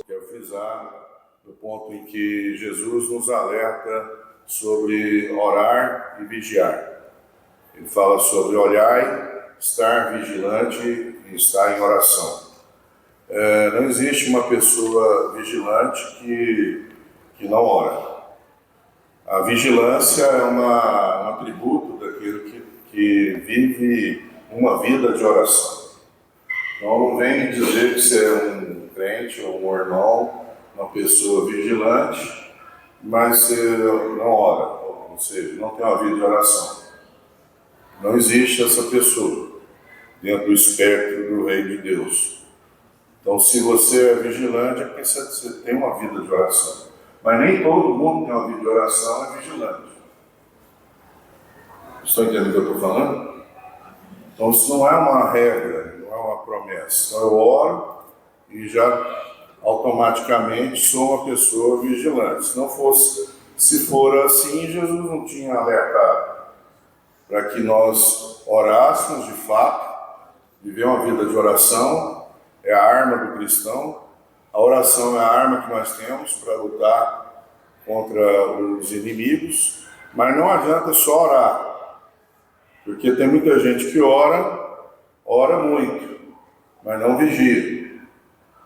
Quero frisar no ponto em que Jesus nos alerta sobre orar e vigiar. Ele fala sobre olhar, estar vigilante e estar em oração. Não existe uma pessoa vigilante que não ora. A vigilância é um atributo daquele que vive uma vida de oração. Então não vem dizer que você é um crente ou um irmão, uma pessoa vigilante, mas você não ora, ou seja, não tem uma vida de oração. Não existe essa pessoa dentro do espectro do reino de Deus. Então, se você é vigilante, é porque você tem uma vida de oração. Mas nem todo mundo tem uma vida de oração e é vigilante. Estão entendendo o que eu estou falando? Então, isso não é uma regra, não é uma promessa. Então, eu oro e já automaticamente sou uma pessoa vigilante. Se for assim, Jesus não tinha alertado para que nós orássemos de fato, viver uma vida de oração. É a arma do cristão. A oração é a arma que nós temos para lutar contra os inimigos, mas não adianta só orar, porque tem muita gente que ora muito, mas não vigia.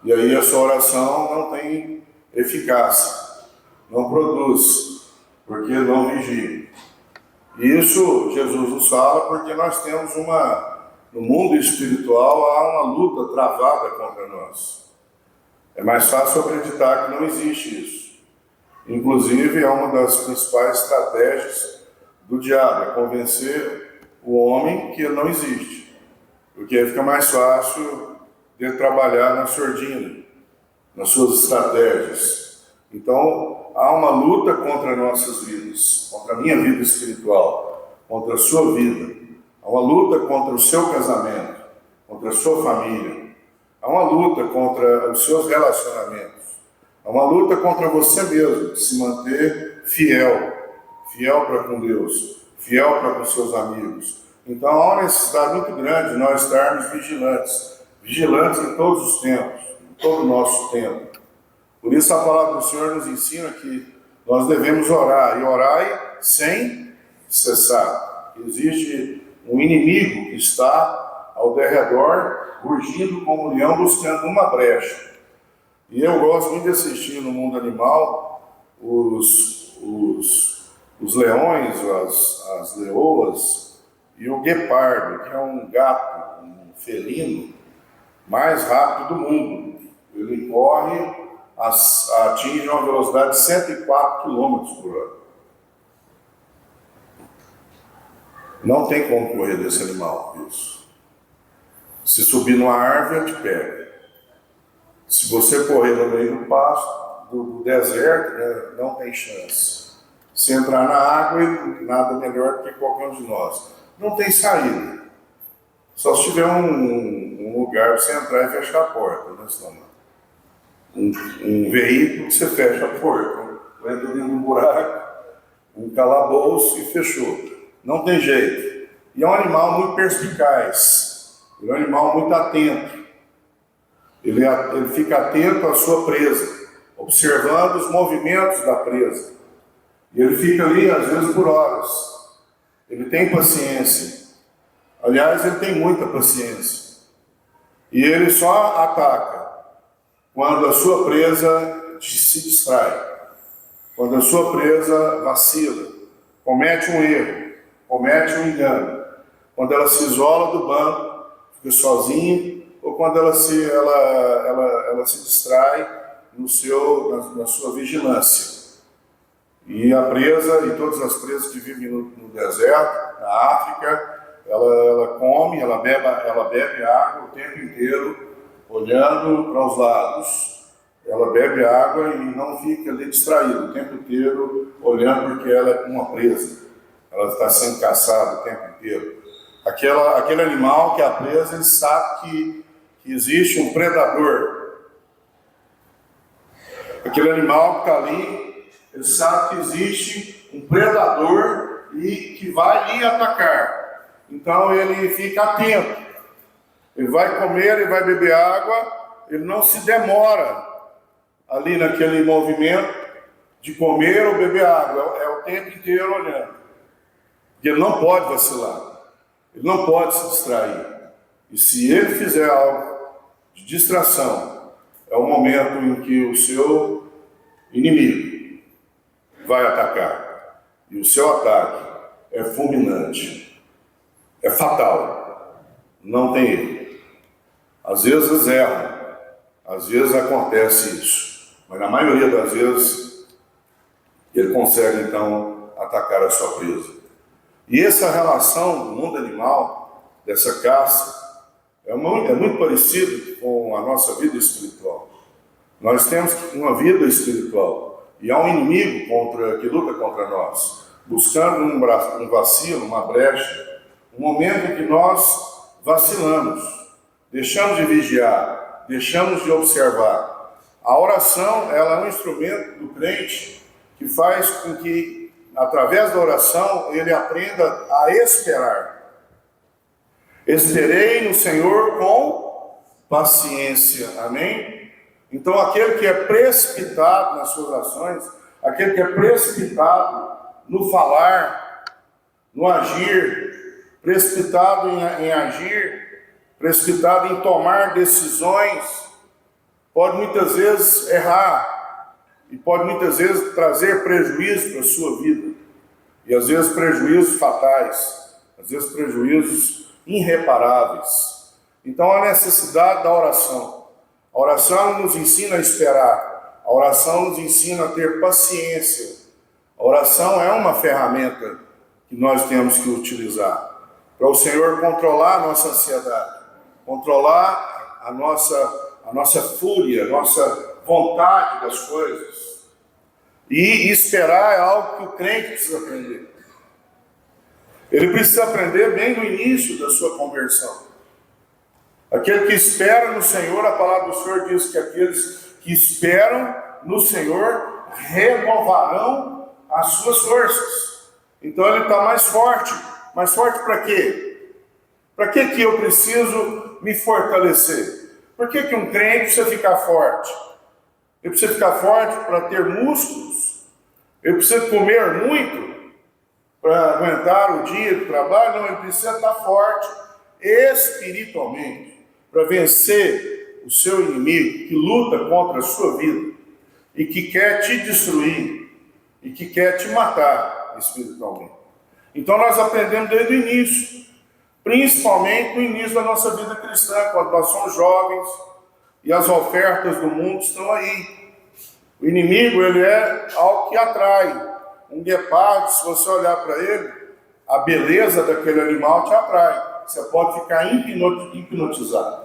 E aí a sua oração não tem eficácia, não produz, porque não vigia. E isso Jesus nos fala porque nós temos no mundo espiritual há uma luta travada contra nós. É mais fácil acreditar que não existe isso. Inclusive, é uma das principais estratégias do diabo, é convencer o homem que ele não existe. Porque aí fica mais fácil de trabalhar na sordina, nas suas estratégias. Então, há uma luta contra nossas vidas, contra a minha vida espiritual, contra a sua vida. Há uma luta contra o seu casamento, contra a sua família. Há uma luta contra os seus relacionamentos. Há uma luta contra você mesmo, de se manter fiel para com Deus, fiel para com seus amigos. Então há uma necessidade muito grande de nós estarmos vigilantes em todos os tempos, em todo o nosso tempo. Por isso a palavra do Senhor nos ensina que nós devemos orar, e orar sem cessar. Existe um inimigo que está ao derredor, rugindo como um leão, buscando uma brecha. E eu gosto muito de assistir no mundo animal os leões, as leoas e o guepardo, que é um gato, um felino mais rápido do mundo. Ele corre, atinge uma velocidade de 104 km por hora. Não tem como correr desse animal, isso. Se subir numa árvore, ele te pega. Se você correr no meio do pasto, do deserto, né, não tem chance. Se entrar na água, nada melhor do que qualquer um de nós. Não tem saída. Só se tiver um lugar para você entrar e fechar a porta, né, senão, um veículo que você fecha a porta. Entra dentro de um buraco, um calabouço e fechou. Não tem jeito. E é um animal muito perspicaz. Ele é um animal muito atento. Ele fica atento à sua presa, observando os movimentos da presa. E ele fica ali, às vezes, por horas. Ele tem paciência. Aliás, ele tem muita paciência. E ele só ataca quando a sua presa se distrai, quando a sua presa vacila, comete um erro, comete um engano, quando ela se isola do bando, fica sozinha, ou quando ela se distrai na sua vigilância. E a presa, e todas as presas que vivem no deserto, na África, ela come, ela bebe água o tempo inteiro, olhando para os lados. Ela bebe água e não fica ali distraída o tempo inteiro, olhando porque ela é uma presa. Ela está sendo caçada o tempo inteiro. Aquele animal que é a presa, ele sabe que existe um predador. Aquele animal que está ali, ele sabe que existe um predador e que vai lhe atacar. Então ele fica atento. Ele vai comer, ele vai beber água, ele não se demora ali naquele movimento de comer ou beber água, é o tempo inteiro olhando. Porque ele não pode vacilar, ele não pode se distrair. E se ele fizer algo de distração, é o momento em que o seu inimigo vai atacar. E o seu ataque é fulminante, é fatal, não tem erro. Às vezes eles erram, às vezes acontece isso, mas na maioria das vezes ele consegue então atacar a sua presa. E essa relação do mundo animal, dessa caça, é muito parecido com a nossa vida espiritual. Nós temos uma vida espiritual e há um inimigo que luta contra nós, buscando um vacilo, uma brecha, um momento em que nós vacilamos, deixamos de vigiar, deixamos de observar. A oração, ela é um instrumento do crente que faz com que, através da oração, ele aprenda a esperar. Esperei no Senhor com paciência. Amém? Então, aquele que é precipitado nas suas ações, aquele que é precipitado no falar, no agir, precipitado em agir, precipitado em tomar decisões, pode muitas vezes errar e pode muitas vezes trazer prejuízo para a sua vida. E às vezes prejuízos fatais, às vezes prejuízos irreparáveis. Então a necessidade da oração. A oração nos ensina a esperar. A oração nos ensina a ter paciência. A oração é uma ferramenta que nós temos que utilizar para o Senhor controlar a nossa ansiedade, controlar a nossa fúria, a nossa vontade das coisas. E esperar é algo que o crente precisa aprender. Ele precisa aprender bem no início da sua conversão. Aquele que espera no Senhor, a palavra do Senhor diz que aqueles que esperam no Senhor renovarão as suas forças. Então ele está mais forte. Mais forte para quê? Para que eu preciso me fortalecer? Por que um crente precisa ficar forte? Ele precisa ficar forte para ter músculos? Ele precisa comer muito para aguentar o dia do trabalho? Não, ele precisa estar forte espiritualmente para vencer o seu inimigo que luta contra a sua vida e que quer te destruir e que quer te matar espiritualmente. Então nós aprendemos desde o início, principalmente no início da nossa vida cristã, quando nós somos jovens e as ofertas do mundo estão aí. O inimigo, ele é algo que atrai. Um guepardo, se você olhar para ele, a beleza daquele animal te atrai. Você pode ficar hipnotizado.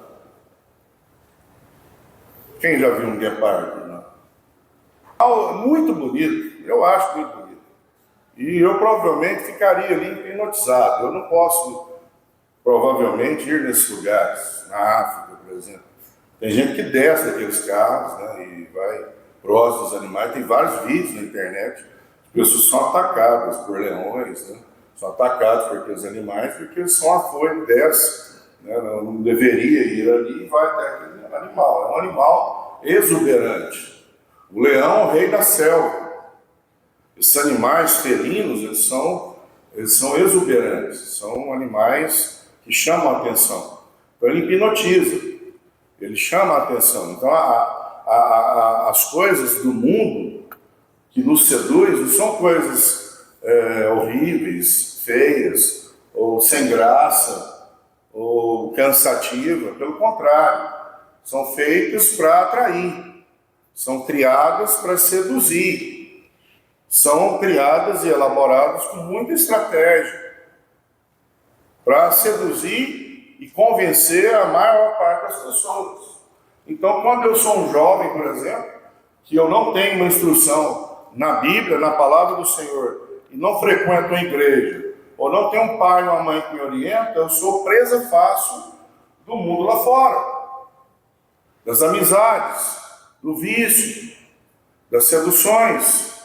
Quem já viu um guepardo? Não? Muito bonito, eu acho muito bonito. E eu provavelmente ficaria ali hipnotizado. Eu não posso, provavelmente, ir nesses lugares, na África, por exemplo. Tem gente que desce daqueles carros, né, e vai próximo dos animais. Tem vários vídeos na internet. As pessoas são atacadas por leões, né? São atacados por aqueles animais porque eles são afoitos, desce, né? Não deveria ir ali e vai até aquele animal. É um animal exuberante. O leão é o rei da selva. Esses animais felinos, eles são exuberantes, são animais que chamam a atenção. Então ele hipnotiza, ele chama a atenção. Então as coisas do mundo que nos seduz não são coisas horríveis, feias, ou sem graça, ou cansativa. Pelo contrário, são feitas para atrair, são criadas para seduzir. São criadas e elaboradas com muita estratégia para seduzir e convencer a maior parte das pessoas. Então, quando eu sou um jovem, por exemplo, que eu não tenho uma instrução na Bíblia, na palavra do Senhor, e não frequento a igreja, ou não tenho um pai ou uma mãe que me orienta, eu sou presa fácil do mundo lá fora, das amizades, do vício, das seduções.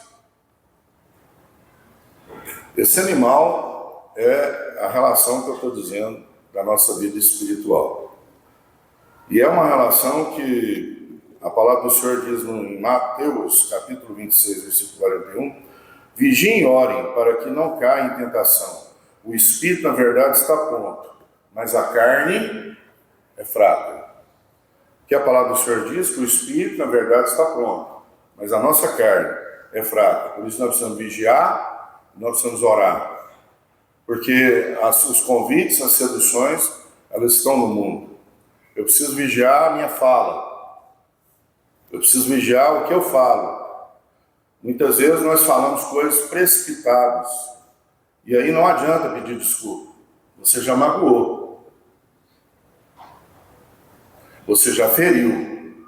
Esse animal é a relação que eu estou dizendo da nossa vida espiritual. E é uma relação que A palavra do Senhor diz em Mateus, capítulo 26, versículo 41, vigiem e orem para que não caia em tentação. O espírito, na verdade, está pronto, mas a carne é fraca. Que a palavra do Senhor diz que o espírito, na verdade, está pronto, mas a nossa carne é fraca. Por isso nós precisamos vigiar, nós precisamos orar. Porque os convites, as seduções, elas estão no mundo. Eu preciso vigiar a minha fala. Eu preciso vigiar o que eu falo. Muitas vezes nós falamos coisas precipitadas. E aí não adianta pedir desculpa. Você já magoou. Você já feriu.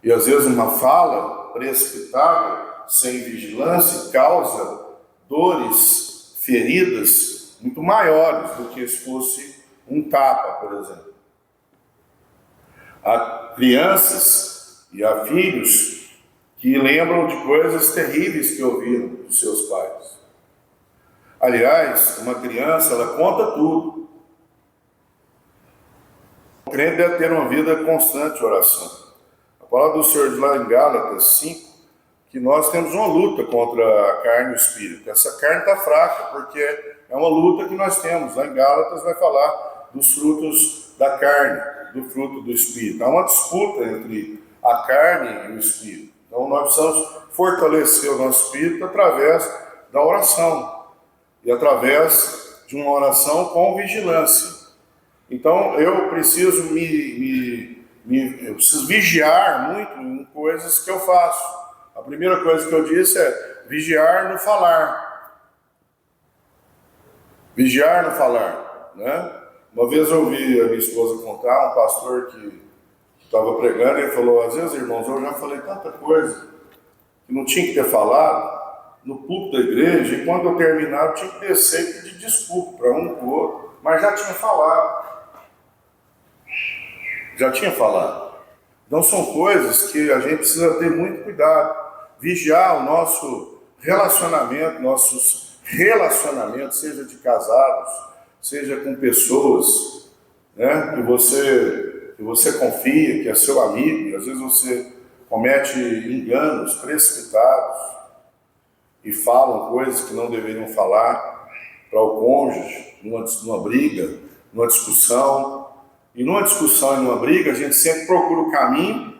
E às vezes uma fala precipitada, sem vigilância, causa dores, feridas muito maiores do que se fosse um tapa, por exemplo. Há crianças e há filhos que lembram de coisas terríveis que ouviram dos seus pais. Aliás, uma criança, ela conta tudo. O crente deve ter uma vida constante de oração. A palavra do Senhor diz lá em Gálatas 5, que nós temos uma luta contra a carne e o espírito. Essa carne está fraca, porque é uma luta que nós temos. Lá em Gálatas vai falar dos frutos da carne, do fruto do espírito. Há uma disputa entre a carne e o espírito. Então nós precisamos fortalecer o nosso espírito através da oração. E através de uma oração com vigilância. Então eu preciso eu preciso vigiar muito em coisas que eu faço. A primeira coisa que eu disse é vigiar no falar. Vigiar no falar, né? Uma vez eu ouvi a minha esposa contar, um pastor que estava pregando, ele falou, às vezes, irmãos, eu já falei tanta coisa que não tinha que ter falado no púlpito da igreja, e quando eu terminar eu tinha que descer e pedir desculpa para um e para o outro, mas já tinha falado. Já tinha falado. Então são coisas que a gente precisa ter muito cuidado. Vigiar o nosso relacionamento, nossos relacionamentos, seja de casados, seja com pessoas, né, que você confia, que é seu amigo, e às vezes você comete enganos precipitados e falam coisas que não deveriam falar para o cônjuge, numa briga, numa discussão. E numa discussão e numa briga, a gente sempre procura o caminho.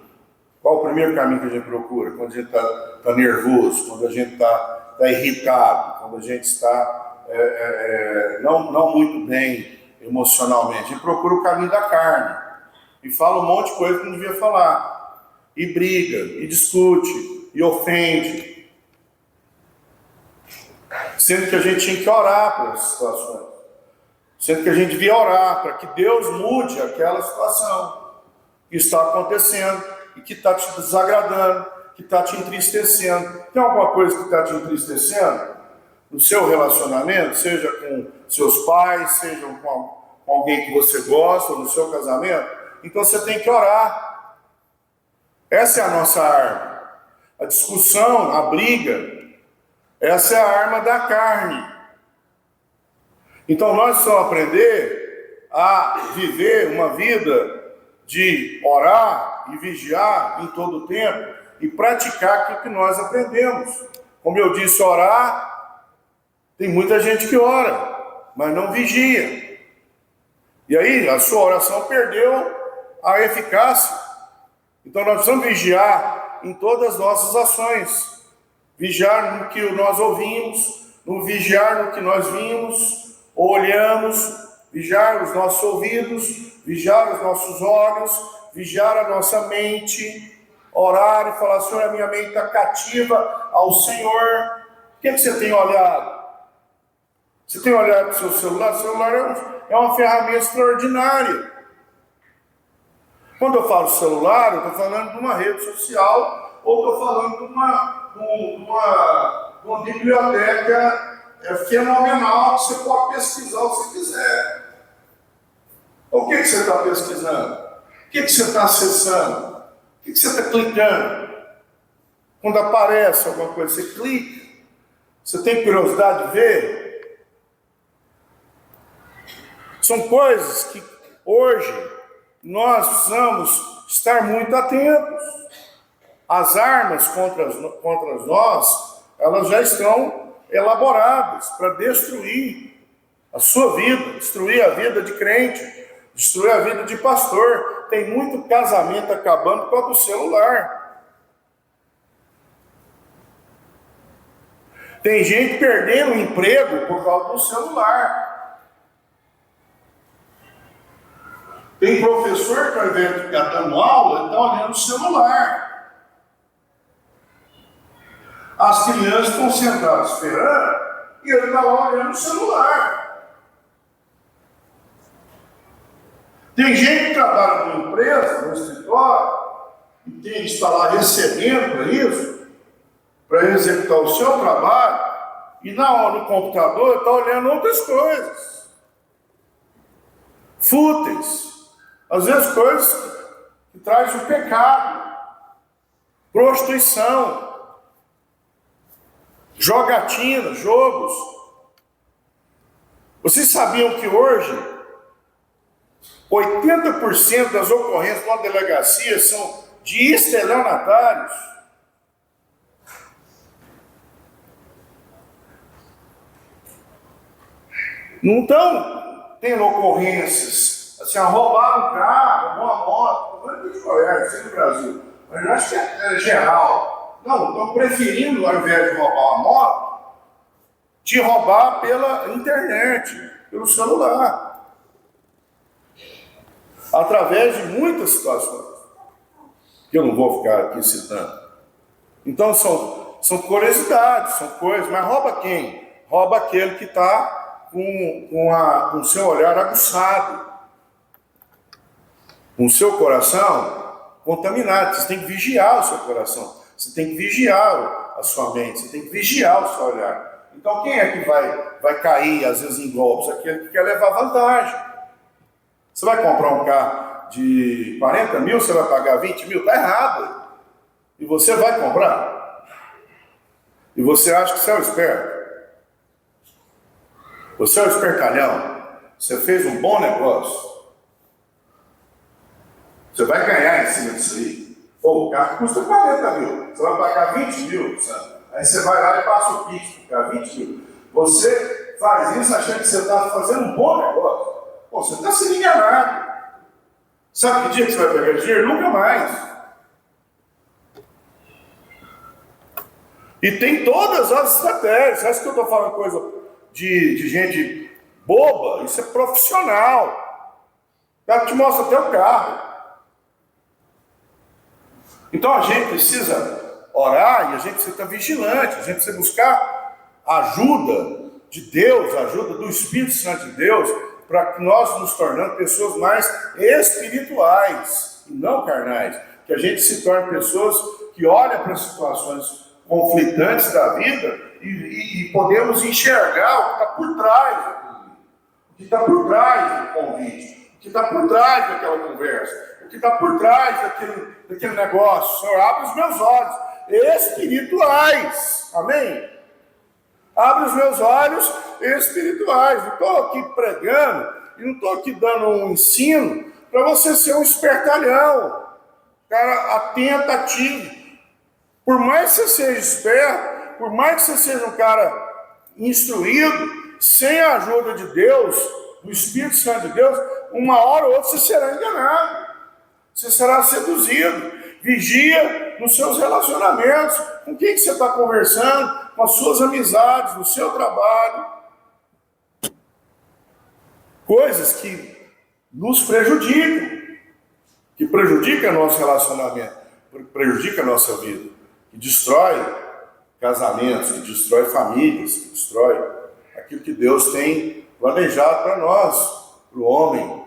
Qual o primeiro caminho que a gente procura? Quando a gente está nervoso, quando a gente está irritado, quando a gente está não muito bem emocionalmente. A gente procura o caminho da carne e fala um monte de coisa que não devia falar. E briga, e discute, e ofende. Sendo que a gente tinha que orar por essas situações. Sendo que a gente devia orar para que Deus mude aquela situação que está acontecendo e que está te desagradando, que está te entristecendo. Tem alguma coisa que está te entristecendo no seu relacionamento, seja com seus pais, seja com alguém que você gosta, no seu casamento? Então você tem que orar. Essa é a nossa arma. A discussão, a briga, essa é a arma da carne. Então nós precisamos aprender a viver uma vida de orar e vigiar em todo o tempo e praticar aquilo que nós aprendemos. Como eu disse, orar, tem muita gente que ora, mas não vigia. E aí a sua oração perdeu a eficácia. Então nós precisamos vigiar em todas as nossas ações. Vigiar no que nós ouvimos, vigiar no que nós vimos, olhamos, vigiar os nossos ouvidos, vigiar os nossos olhos, vigiar a nossa mente, orar e falar, Senhor, a minha mente está cativa ao Senhor. O que você tem olhado? Você tem olhado para o seu celular? O celular é uma ferramenta extraordinária. Quando eu falo celular, eu estou falando de uma rede social ou estou falando de uma biblioteca fenomenal que você pode pesquisar o que você quiser. O que você está pesquisando? O que você está acessando? O que você está clicando? Quando aparece alguma coisa, você clica. Você tem curiosidade de ver? São coisas que hoje nós precisamos estar muito atentos. As armas contra nós, elas já estão elaboradas para destruir a sua vida, destruir a vida de crente, destruir a vida de pastor. Tem muito casamento acabando por causa do celular. Tem gente perdendo o emprego por causa do celular. Tem professor que ao invés de ficar dando aula, ele está olhando o celular. As crianças estão sentadas esperando e ele está lá olhando o celular. Tem gente que trabalha numa empresa, no escritório, e tem que estar lá recebendo para isso, para executar o seu trabalho, e na hora no computador está olhando outras coisas. Fúteis. Às vezes coisas que trazem o pecado, prostituição, jogatina, jogos. Vocês sabiam que hoje 80% das ocorrências numa delegacia são de estelionatários? Não estão tendo ocorrências assim, a roubar um carro, uma moto, não é de Goiás, isso é do Brasil, mas eu acho que é geral. Não, estão preferindo, ao invés de roubar uma moto, te roubar pela internet, pelo celular. Através de muitas situações, que eu não vou ficar aqui citando. Então são curiosidades, são coisas, mas rouba quem? Rouba aquele que está com o seu olhar aguçado, com o seu coração contaminado. Você tem que vigiar o seu coração, você tem que vigiar a sua mente, você tem que vigiar o seu olhar. Então quem é que vai cair, às vezes, em golpes? Aquele que quer levar vantagem. Você vai comprar um carro de 40 mil, você vai pagar 20 mil? Está errado. E você vai comprar? E você acha que você é o esperto? Você é o espertalhão? Você fez um bom negócio? Você vai ganhar em cima disso aí? Pô, o carro custa 40 mil, você vai pagar 20 mil, sabe? Aí você vai lá e passa o Pix para 20 mil. Você faz isso achando que você está fazendo um bom negócio. Pô, você está sendo enganado. Sabe que dia que você vai pegar dinheiro? Nunca mais. E tem todas as estratégias. Você acha que eu estou falando coisa de gente boba? Isso é profissional. O cara te mostra até o carro. Então a gente precisa orar e a gente precisa estar vigilante. A gente precisa buscar ajuda de Deus, ajuda do Espírito Santo de Deus, para que nós nos tornemos pessoas mais espirituais e não carnais. Que a gente se torne pessoas que olham para as situações conflitantes da vida e podemos enxergar o que está por trás daquilo, o que está por trás do convite, o que está por trás daquela conversa, o que está por trás daquele negócio. Senhor, abre os meus olhos espirituais. Amém? Abre os meus olhos espirituais. Não estou aqui pregando e não estou aqui dando um ensino para você ser um espertalhão, cara atento, ativo. Por mais que você seja esperto, por mais que você seja um cara instruído, sem a ajuda de Deus, do Espírito Santo de Deus, uma hora ou outra você será enganado, você será seduzido. Vigia nos seus relacionamentos, com quem que você está conversando, com as suas amizades, no seu trabalho. Coisas que nos prejudicam, que prejudicam nosso relacionamento, prejudicam a nossa vida, que destrói casamentos, que destrói famílias, que destrói aquilo que Deus tem planejado para nós, para o homem.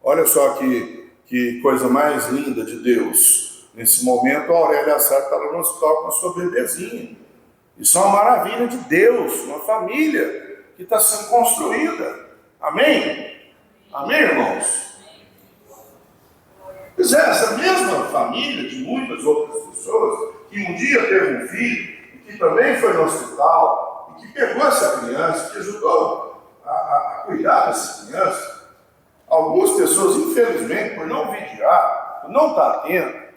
Olha só que coisa mais linda de Deus. Nesse momento, a Aurélia Assad está lá no hospital com a sua bebezinha. Isso é uma maravilha de Deus, uma família que está sendo construída. Amém? Amém, irmãos? Pois é, essa mesma família de muitas outras pessoas, que um dia teve um filho, e que também foi no hospital, e que pegou essa criança, que ajudou a cuidar dessa criança. Algumas pessoas, infelizmente, por não vigiar, não está atento,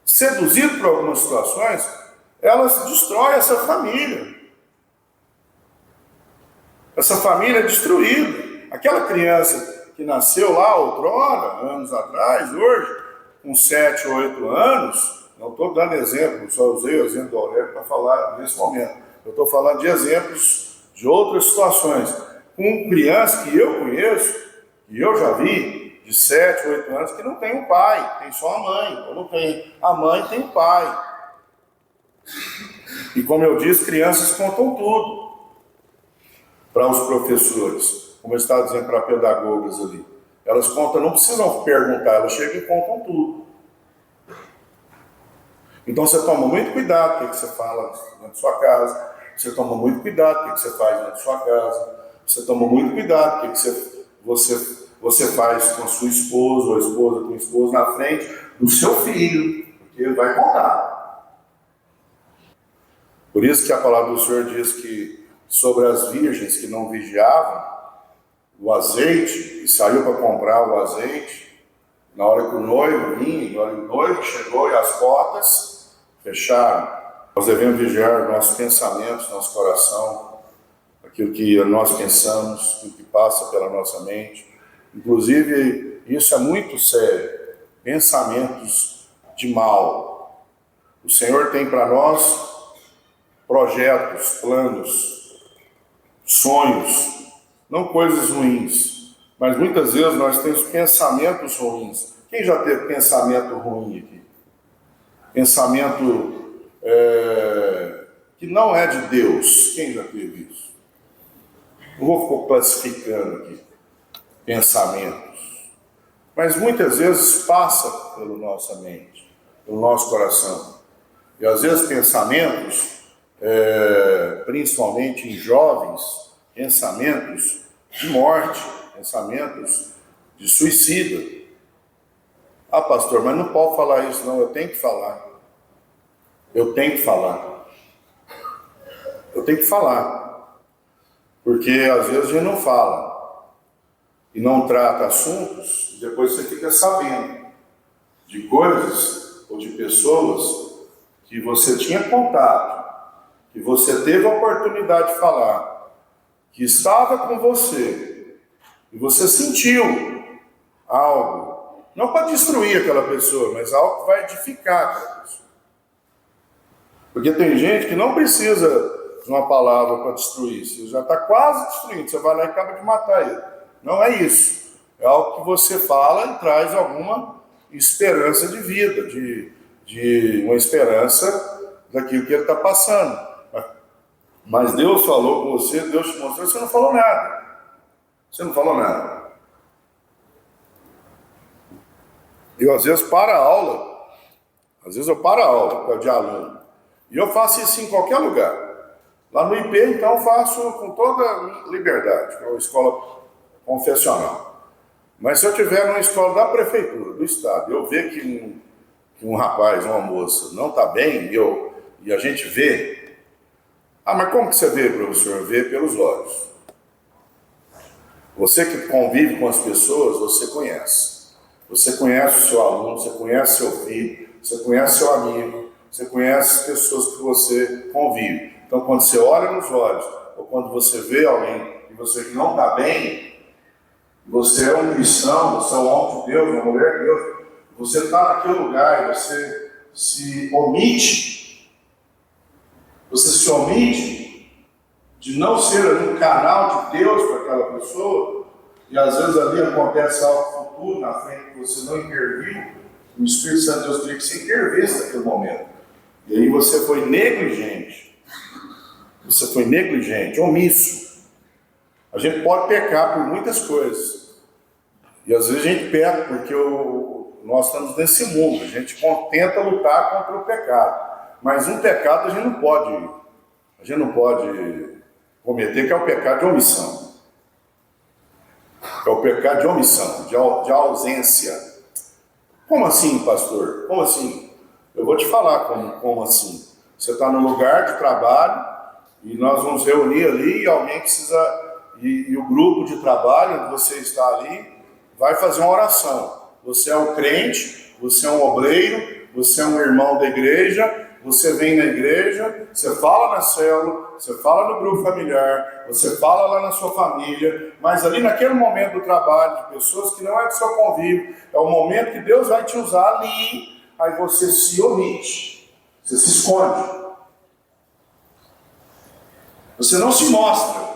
seduzido por algumas situações, elas destroem essa família. Essa família é destruída. Aquela criança que nasceu lá outrora, anos atrás, hoje, com 7 ou 8 anos, não estou dando exemplo, só usei o exemplo do Aurélio para falar nesse momento. Eu estou falando de exemplos de outras situações. Com crianças que eu conheço, que eu já vi, de 7, 8 anos, que não tem um pai, tem só a mãe. Ou não tem a mãe, tem o pai. E como eu disse, crianças contam tudo para os professores, como eu estava dizendo para pedagogas ali. Elas contam, não precisam perguntar, elas chegam e contam tudo. Então você toma muito cuidado com o que você fala dentro da sua casa, você toma muito cuidado com o que você faz dentro da sua casa, você toma muito cuidado com o que você faz com a sua esposa, ou a esposa com o esposo na frente do seu filho, porque ele vai contar. Por isso que a palavra do Senhor diz que sobre as virgens que não vigiavam, o azeite, e saiu para comprar o azeite, na hora que o noivo vinha, na hora que o noivo chegou e as portas fecharam. Nós devemos vigiar nossos pensamentos, nosso coração, aquilo que nós pensamos, aquilo que passa pela nossa mente. Inclusive, isso é muito sério, pensamentos de mal. O Senhor tem para nós projetos, planos, sonhos, não coisas ruins, mas muitas vezes nós temos pensamentos ruins. Quem já teve pensamento ruim aqui? Pensamento que não é de Deus. Quem já teve isso? Não vou ficar classificando aqui pensamentos, mas muitas vezes passa pela nossa mente, pelo nosso coração. E às vezes pensamentos, principalmente em jovens, pensamentos de morte, pensamentos de suicida. Ah, pastor, mas não pode falar isso não, eu tenho que falar. Eu tenho que falar. Eu tenho que falar. Porque às vezes a gente não fala e não trata assuntos, e depois você fica sabendo de coisas ou de pessoas que você tinha contato, que você teve a oportunidade de falar, que estava com você, e você sentiu algo, não para destruir aquela pessoa, mas algo que vai edificar aquela pessoa. Porque tem gente que não precisa de uma palavra para destruir, você já está quase destruindo, você vai lá e acaba de matar ele. Não é isso. É algo que você fala e traz alguma esperança de vida, de uma esperança daquilo que ele está passando. Mas Deus falou com você, Deus te mostrou, você não falou nada. Você não falou nada. Eu às vezes paro a aula, por causa de aluno. E eu faço isso em qualquer lugar. Lá no IP, então, eu faço com toda liberdade, que é uma escola confessional. Mas se eu estiver numa escola da prefeitura, do estado, eu ver que um rapaz, uma moça não está bem, e a gente vê. Ah, mas como que você vê, professor? Vê pelos olhos. Você que convive com as pessoas, você conhece. Você conhece o seu aluno, você conhece seu filho, você conhece seu amigo, você conhece as pessoas que você convive. Então, quando você olha nos olhos, ou quando você vê alguém e você que não está bem, você é um cristão, você é um homem de Deus, uma mulher de Deus, você está naquele lugar e você se omite de não ser um canal de Deus para aquela pessoa, e às vezes ali acontece algo futuro na frente que você não interviu, o Espírito Santo de Deus queria que você intervisse naquele momento. E aí você foi negligente. Você foi negligente, omisso. A gente pode pecar por muitas coisas. E às vezes a gente peca porque nós estamos nesse mundo. A gente tenta lutar contra o pecado. Mas um pecado a gente não pode cometer, que é o pecado de omissão. É o pecado de omissão, de ausência. Como assim, pastor? Como assim? Eu vou te falar como assim. Você está no lugar de trabalho e nós vamos reunir ali e alguém precisa... E o grupo de trabalho onde você está ali vai fazer uma oração. Você é um crente você é um obreiro, você é um irmão da igreja, você vem na igreja, você fala na célula, você fala no grupo familiar, você fala lá na sua família, mas ali naquele momento do trabalho de pessoas que não é do seu convívio, é o momento que Deus vai te usar ali, aí você se omite, você se esconde. Você não se mostra.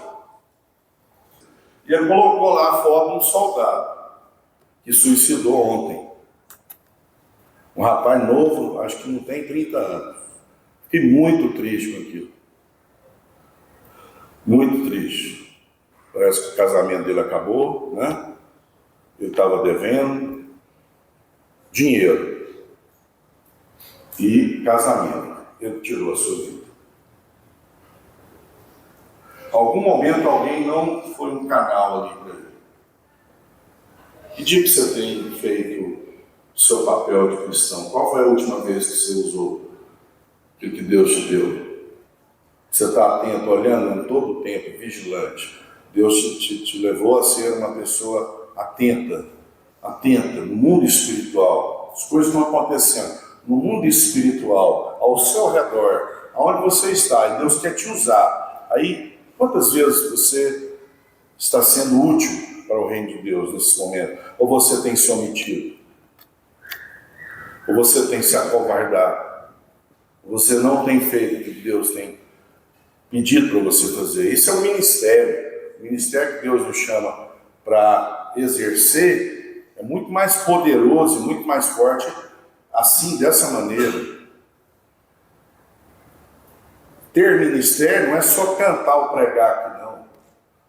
E ele colocou lá a foto de um soldado que suicidou ontem. Um rapaz novo, acho que não tem 30 anos. Fiquei muito triste com aquilo. Muito triste. Parece que o casamento dele acabou, né? Ele estava devendo dinheiro e casamento. Ele tirou a sua vida. Algum momento alguém não foi um canal ali para ele. Que dia que você tem feito o seu papel de cristão? Qual foi a última vez que você usou o que Deus te deu? Você está atento, olhando em todo o tempo, vigilante. Deus te levou a ser uma pessoa atenta no mundo espiritual. As coisas estão acontecendo no mundo espiritual, ao seu redor, aonde você está, e Deus quer te usar. Aí, quantas vezes você está sendo útil para o reino de Deus nesse momento? Ou você tem se omitido? Ou você tem se acovardado? Ou você não tem feito o que Deus tem pedido para você fazer? Isso é um ministério. O ministério que Deus nos chama para exercer é muito mais poderoso e muito mais forte assim, dessa maneira. Ter ministério não é só cantar ou pregar aqui, não.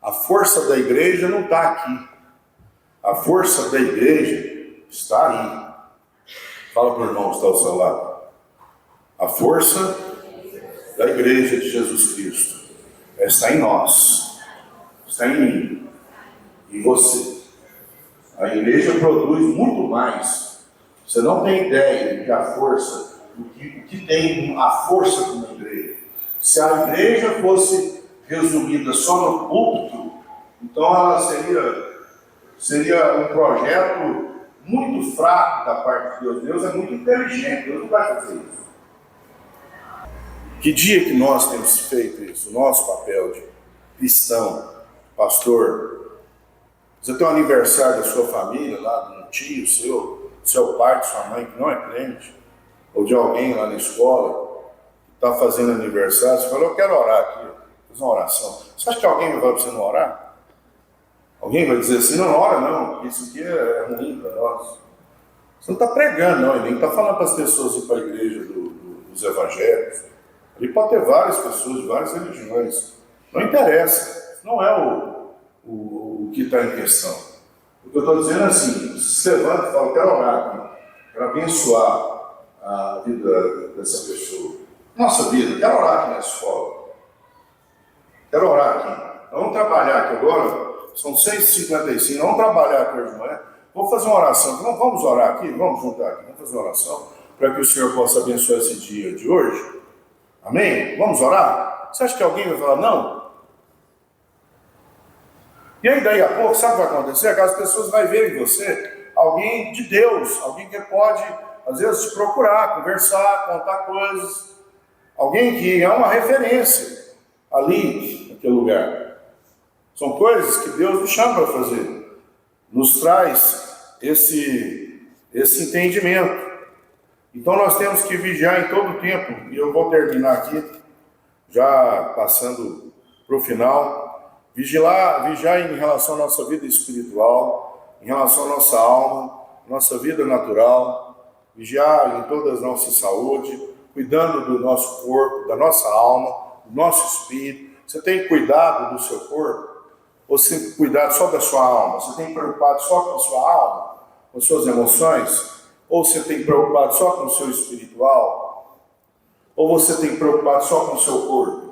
A força da igreja não está aqui. A força da igreja está aí. Fala para o irmão que está ao seu lado. A força da igreja de Jesus Cristo está em nós. Está em mim. E você. A igreja produz muito mais. Você não tem ideia de a força, o que tem a força de uma igreja. Se a igreja fosse resumida só no púlpito, então ela seria um projeto muito fraco da parte de Deus. Deus é muito inteligente, Deus não vai fazer isso. Que dia que nós temos feito isso? O nosso papel de cristão, pastor. Você tem um aniversário da sua família, lá de um tio seu pai, de sua mãe, que não é crente, ou de alguém lá na escola, que está fazendo aniversário, você fala, eu quero orar aqui, fazer uma oração. Você acha que alguém vai para você não orar? Alguém vai dizer assim, não ora não, porque isso aqui é ruim para nós. Você não está pregando, não, ele nem está falando para as pessoas ir para a igreja dos evangélicos. Ali pode ter várias pessoas de várias religiões. Não interessa, não é o que está em questão. O que eu estou dizendo é assim, você se levanta e fala, quero orar, quero abençoar a vida dessa pessoa. Nossa vida, quero orar aqui na escola. Quero orar aqui. Vamos trabalhar aqui agora, são 6h55, vamos trabalhar aqui hoje de manhã. Vamos fazer uma oração. Vamos orar aqui, vamos juntar aqui, vamos fazer uma oração, para que o Senhor possa abençoar esse dia de hoje. Amém? Vamos orar? Você acha que alguém vai falar não? E aí, daí a pouco, sabe o que vai acontecer? Aquelas pessoas vão ver em você alguém de Deus, alguém que pode, às vezes, te procurar, conversar, contar coisas. Alguém que é uma referência ali, naquele lugar. São coisas que Deus nos chama para fazer. Nos traz esse entendimento. Então nós temos que vigiar em todo o tempo. E eu vou terminar aqui, já passando para o final. Vigiar em relação à nossa vida espiritual, em relação à nossa alma, nossa vida natural, vigiar em toda a nossa saúde, cuidando do nosso corpo, da nossa alma, do nosso espírito. Você tem cuidado do seu corpo? Ou você tem cuidado só da sua alma? Você tem preocupado só com a sua alma, com as suas emoções? Ou você tem preocupado só com o seu espiritual? Ou você tem preocupado só com o seu corpo?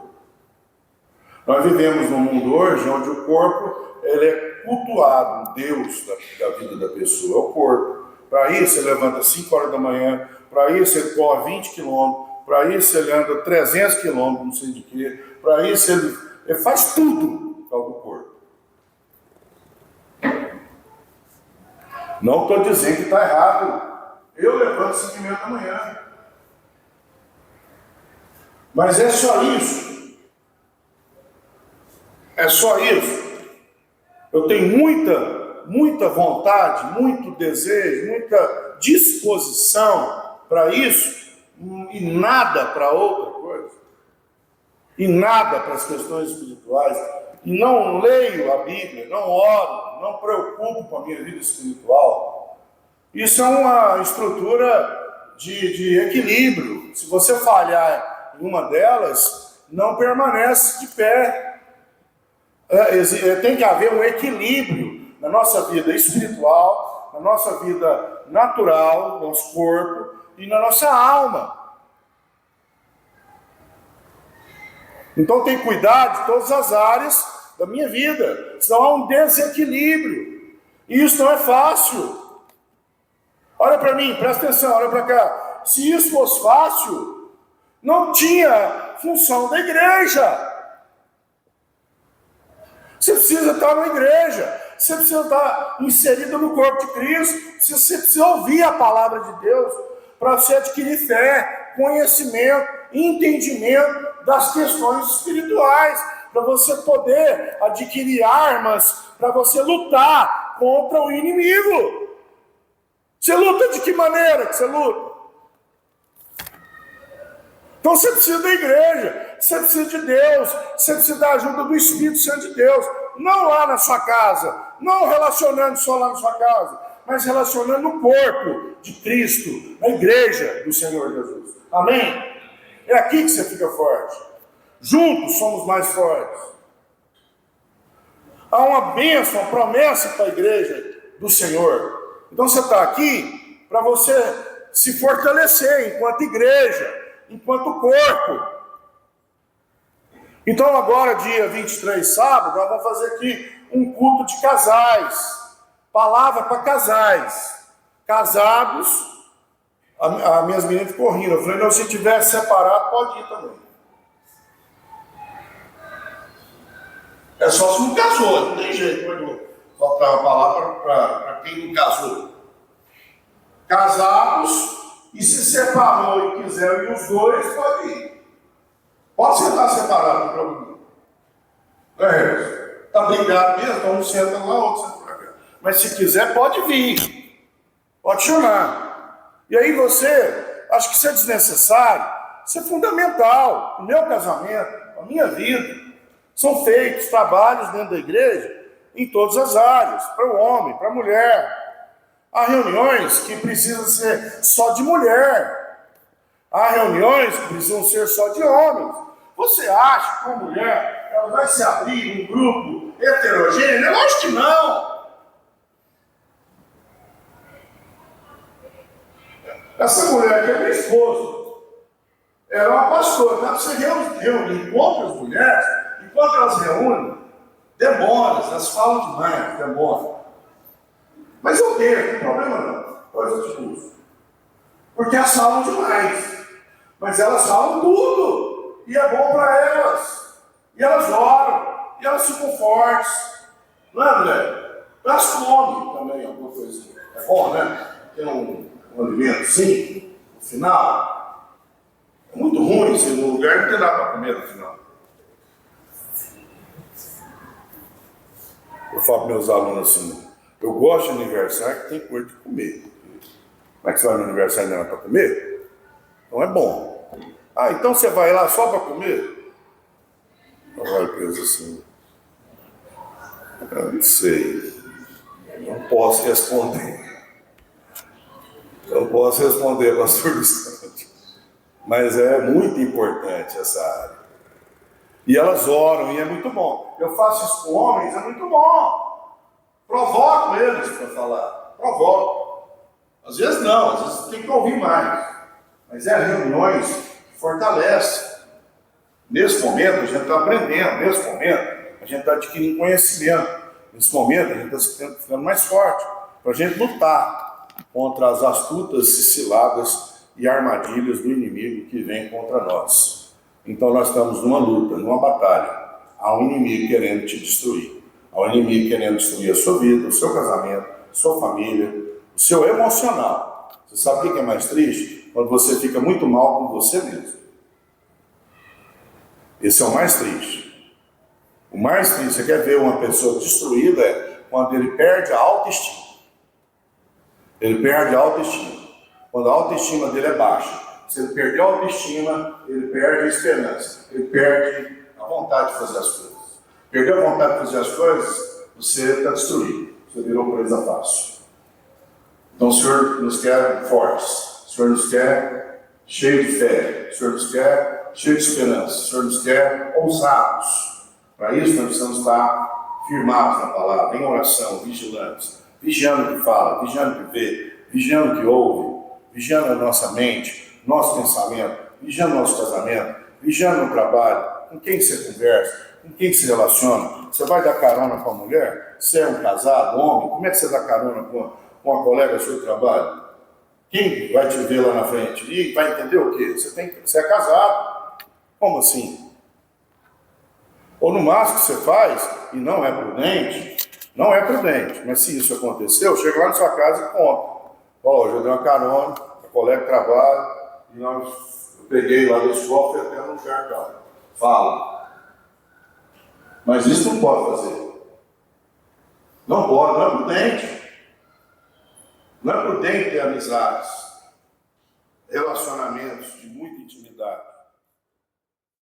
Nós vivemos num mundo hoje onde o corpo ele é cultuado, um Deus da vida da pessoa, é o corpo. Para isso ele levanta 5 horas da manhã, para isso ele corre 20 quilômetros, para isso ele anda 300 quilômetros, não sei de quê, para isso ele faz tudo por causa do corpo. Não estou dizendo que está errado Eu levanto 5h30 da manhã. Mas é só isso. É só isso. Eu tenho muita vontade, muito desejo, muita disposição para isso e nada para outra coisa. E nada para as questões espirituais. E não leio a Bíblia, não oro, não preocupo com a minha vida espiritual. Isso é uma estrutura de equilíbrio. Se você falhar em uma delas, não permanece de pé. Tem que haver um equilíbrio na nossa vida espiritual, na nossa vida natural, no nosso corpo e na nossa alma. Então tem que cuidar de todas as áreas da minha vida, senão há um desequilíbrio. E isso não é fácil. Olha para mim, presta atenção, olha para cá. Se isso fosse fácil, não tinha função da igreja. Você precisa estar na igreja, você precisa estar inserido no corpo de Cristo, você precisa ouvir a palavra de Deus para você adquirir fé, conhecimento, entendimento das questões espirituais, para você poder adquirir armas, para você lutar contra o inimigo. Você luta de que maneira que você luta? Então você precisa da igreja, você precisa de Deus, você precisa da ajuda do Espírito Santo de Deus, não lá na sua casa, não relacionando só lá na sua casa, mas relacionando no corpo de Cristo, na igreja do Senhor Jesus. Amém? É aqui que você fica forte. Juntos somos mais fortes. Há uma bênção, uma promessa para a igreja do Senhor. Então você está aqui para você se fortalecer enquanto igreja, enquanto corpo. Então agora, dia 23, sábado, nós vamos fazer aqui um culto de casais. Palavra para casais. Casados. As minhas meninas ficou rindo. Eu falei, não, se tiver separado, pode ir também. É só se não casou, não tem jeito. Pode faltar uma palavra para quem não casou. Casados, e se separou e quiser ir os dois, pode ir. Pode sentar separado, não tem problema. Está brigado mesmo, então um senta lá, outro senta para cá. Mas se quiser, pode vir. Pode chamar. E aí você, acho que isso é desnecessário, isso é fundamental. O meu casamento, a minha vida, são feitos trabalhos dentro da igreja em todas as áreas, para o homem, para a mulher. Há reuniões que precisam ser só de mulher. Há reuniões que precisam ser só de homens. Você acha que uma mulher ela vai se abrir em um grupo heterogêneo? Eu acho que não. Essa mulher que é minha esposa, era uma pastora. Dá para você reunir com outras mulheres, enquanto elas reúnem, demora, elas falam demais, demora. Mas eu tenho, não tem problema não, coisa de curso. Porque elas falam demais. Mas elas falam tudo. E é bom para elas. E elas oram. E elas ficam fortes. Não é, André? Elas comem também alguma coisinha. É bom, né? Tem um alimento assim, no final. É muito ruim, assim, no lugar não tem nada para comer no final. Eu falo para meus alunos assim, eu gosto de aniversário que tem coisa de comer. Como é que você vai no aniversário e não é para comer? Então é bom. Ah, então você vai lá só para comer? Eu olho para eles assim, eu não sei, não posso responder. Eu posso responder, pastor Distante. Mas é muito importante essa área. E elas oram, e é muito bom. Eu faço isso com homens, é muito bom. Provoco eles para falar. Provoco. Às vezes não, às vezes tem que ouvir mais. Mas é reuniões que fortalecem. Nesse momento a gente está aprendendo, nesse momento a gente está adquirindo conhecimento. Nesse momento a gente está ficando mais forte para a gente lutar contra as astutas ciladas e armadilhas do inimigo que vem contra nós. Então nós estamos numa luta, numa batalha. Há um inimigo querendo te destruir. Há um inimigo querendo destruir a sua vida, o seu casamento, a sua família, o seu emocional. Você sabe o que é mais triste? Quando você fica muito mal com você mesmo. Esse é o mais triste. O mais triste, você quer ver uma pessoa destruída, é quando ele perde a autoestima. Ele perde a autoestima. Quando a autoestima dele é baixa. Se ele perder a autoestima, ele perde a esperança. Ele perde a vontade de fazer as coisas. Perdeu a vontade de fazer as coisas, você está destruído. Você virou presa fácil. Então o Senhor nos quer fortes. O Senhor nos quer cheio de fé. O Senhor nos quer cheio de esperança. O Senhor nos quer ousados. Para isso nós precisamos estar firmados na palavra, em oração, vigilantes. Vigiando o que fala, vigiando o que vê, vigiando o que ouve, vigiando a nossa mente, nosso pensamento, vigiando o nosso casamento, vigiando o trabalho, com quem você conversa, com quem se relaciona. Você vai dar carona com a mulher? Você é um casado, homem? Como é que você dá carona com uma colega do seu trabalho? Quem vai te ver lá na frente? E vai entender o quê? Você é casado. Como assim? Ou no máximo que você faz, e não é prudente, mas se isso aconteceu, chega lá na sua casa e conta. Ó, eu dei uma carona, a colega de trabalho, e eu peguei lá da escola e até no lugar, cara. Fala. Mas isso não pode fazer. Não pode, não é prudente. Não é prudente ter amizades, relacionamentos de muita intimidade.